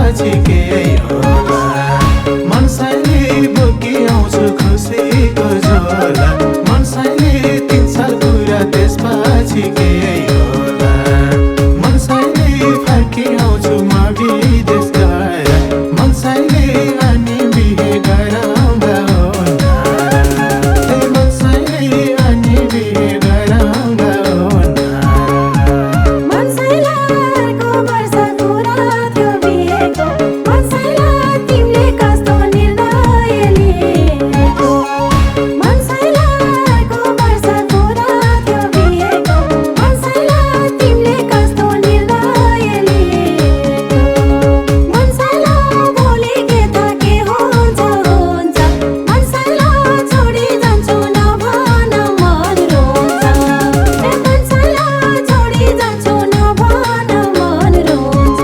त्यसपछि केही होला मनसाइले बोकी आउँछु खुसीको झोला मनसाइले 3 साल पुरा त्यसपछि केही होला मनसाइले फर्की आउँछु म विदेश गएर मनसाइले अनि बिहे गराउँदा होला मनसाइले अनि बिहे गराउँदा होला मनसाइलाको वर्ष पुरा थियो बिहेको मनसाइला तिमीले कस्तो निर्णय लिएको मनसाइलाको वर्ष पुरा थियो बिहेको मनसाइला तिमीले कस्तो निर्णय लिएको मनसाइला भोलि के थाके हुन्छ हुन्छ मनसाइला छोडी जान्छु नभन मन रोन्छ मनसाइला छोडी जान्छु नभन मन रोन्छ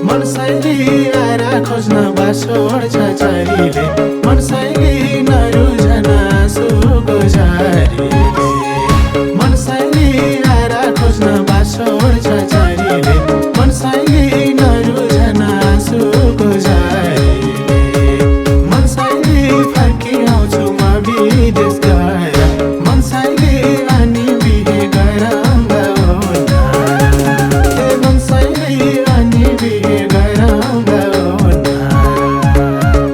मनसाइले आएर खोज्न बाछोड्छ चारीले मनसाइले नरुझन आँसुको झारीले मनसाइले आएर खोज्न बाछोड्छ चारीले मनसाइले नरुझन आँसुको झारीले मनसाइले फर्की आउँछु म विदेश गएर मनसाइले अनि बिहे गराउँदा होला मनसाइले अनि बिहे गराउँदा होला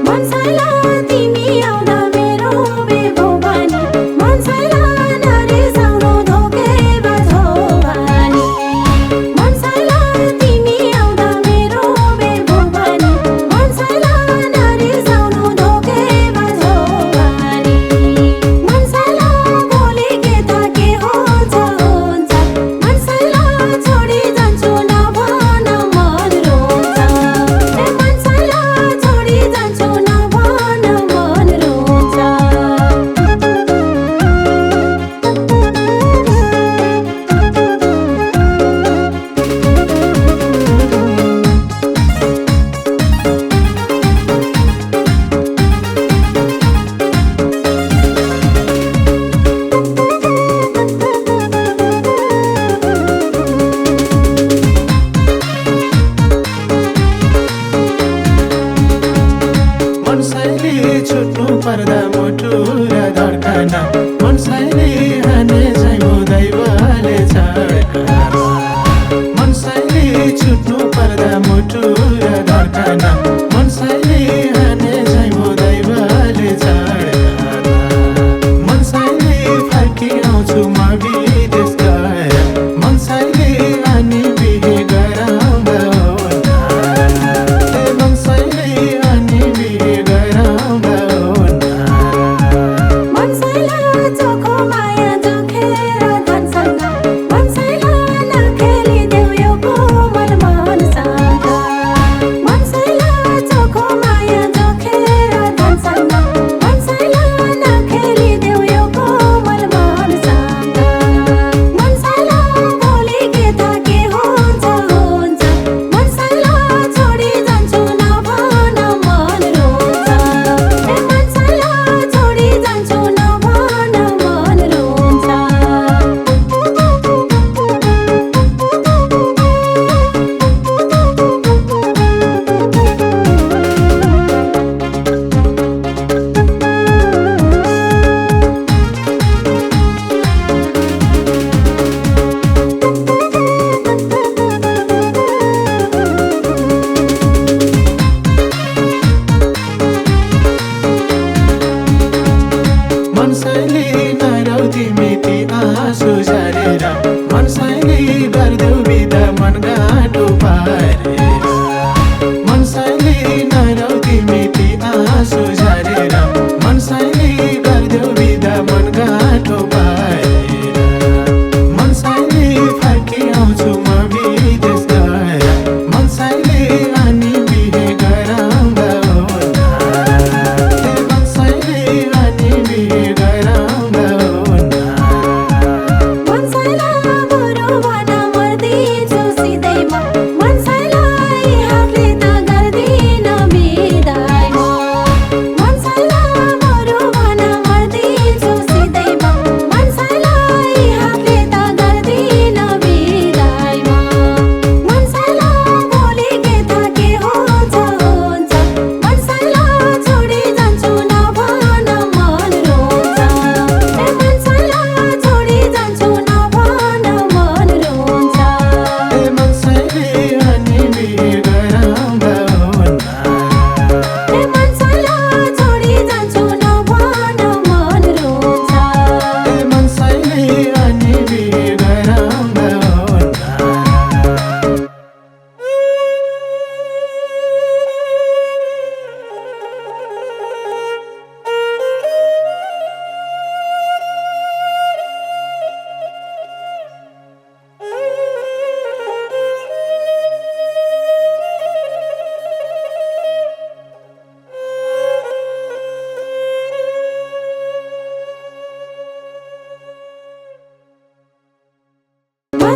मनसाइला तिमी आउँदा मेरो बेभो बानी मनसाइला नरिसाउनु धोकेबाज हो बानी मनसाइला तिमी आउँदा मेरो बेभो बानी मनसाइला नरिसाउनु धोकेबाज हो बानी मनसाइला भोलि के थाके हुन्छ हुन्छ मनसाइला छोडी जान्छु नभन मन रोन्छ मनसाइला छोडी जान्छु नभन मन रोन्छ मनसाइले छुट्नु पर्दा मुटु र धड्कना मनसाइले हाने झैँ दैवले छड्कना मनसाइले छुट्नु पर्दा मुटु र धड्कना मनसाइले हाने झैँ दैवले छड्कना मनसाइले फर्की आउँछु म विदेश गएर मनसाइले अनि बिहे गराउँदा होला मनसाइले अनि बिहे गराउँदा होला मनसाइला चोखो माया जोखेर धनसँग मनसाइला नखेलिदेऊ यो कोमल मनसँग मनसाइला चोखो माया जोखेर धनसँग मनसाइला नखेलिदेऊ यो कोमल मनसँग मनसाइला भोलि के थाके हुन्छ हुन्छ मनसाइला छोडी जान्छु नभन मन रोन्छ मनसाइला छोडी जान्छु नभन मन रोन्छ मनसाइले नराउ तिमी ती आँसु झारेर मनसाइले गर्देऊ बिदा मन गाँठो पारेर मनसाइले नराउ तिमी ती आँसु झारेर मनसाइले गर्देऊ बिदा मन गाँठो पारेर मनसाइले फर्की आउँछु म विदेश गएर मनसाइले अनि बिहे गराउँदा होला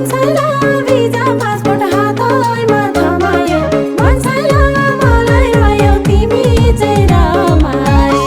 मान्छेला भिजा पासपोर्ट हातैमा थमायो मान्छेला मलाई आयो तिमी चाहिँ रमाए